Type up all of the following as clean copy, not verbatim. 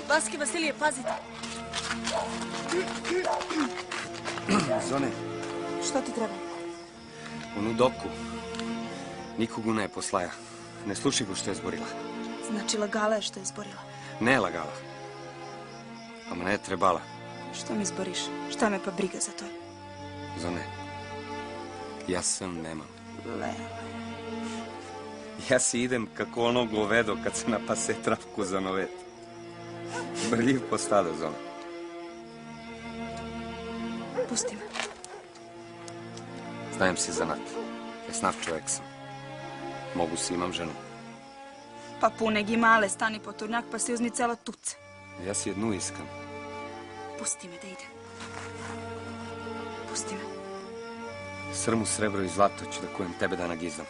Vaske, Vasilije, pazite. Zone. Što ti treba? Onu doku. Nikog u ne poslaja. Ne sluši go što je zborila. Znači, lagala je što je zborila. Ne lagala. A me ne trebala. Što mi zboriš? Šta me pa briga za to? Zone. Ja sam nemam. Lele. Ja si idem kako ono govedo kad se napase travku za novet. Brljiv po stado, Zone. Pusti me. Znajem si zanat. Esnav čovjek sam. Mogu si, imam ženu. Pa pune gimale, stani po turnjak pa si uzmi cela tuce. Ja si jednu iskam. Pusti me da idem. Pusti me. Srmu, srebro i zlato ću da kujem tebe da nagizam.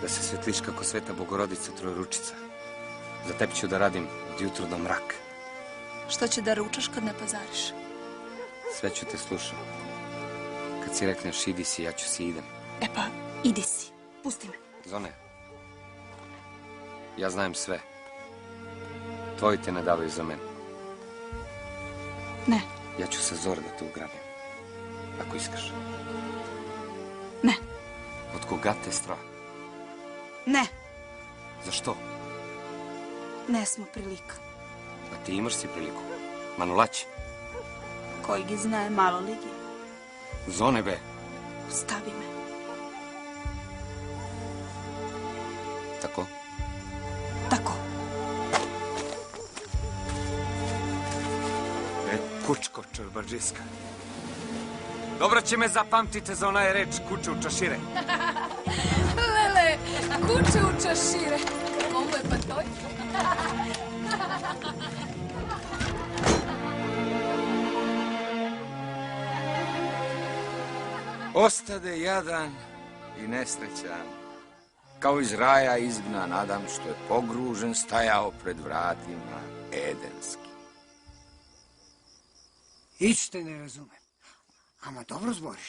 Da se svetliš kako Sveta Bogorodica Trojeručica. Za tebi ću da radim od jutro do mrak. Što će da ručaš kad ne pazariš? Sve ću te slušam. Kad si rekneš idi si, ja ću si idem. E pa, idi si. Pusti me. Zone, ja znajem sve. Tvoji te ne davaju za mene. Ne. Ja ću sa zora da te ugrabim. Ako iskaš. Ne. Od koga te strah? Ne. Zašto? Ne smo prilika. A ti imaš si priliku. Manulaći. Koji gi znaje malo ligi. Zone, be. Stavi me. Tako? Tako. Kučko čorbađiska. Dobro će me zapamtite za onaj reč kuće u čašire. Lele, kuće u čašire. Ovo je pa toj. Ostade jadan i nesrećan, kao iz raja izgnan Adam što je pogružen stajao pred vratima edenski. Ić te ne razumem. Ama dobro zboriš.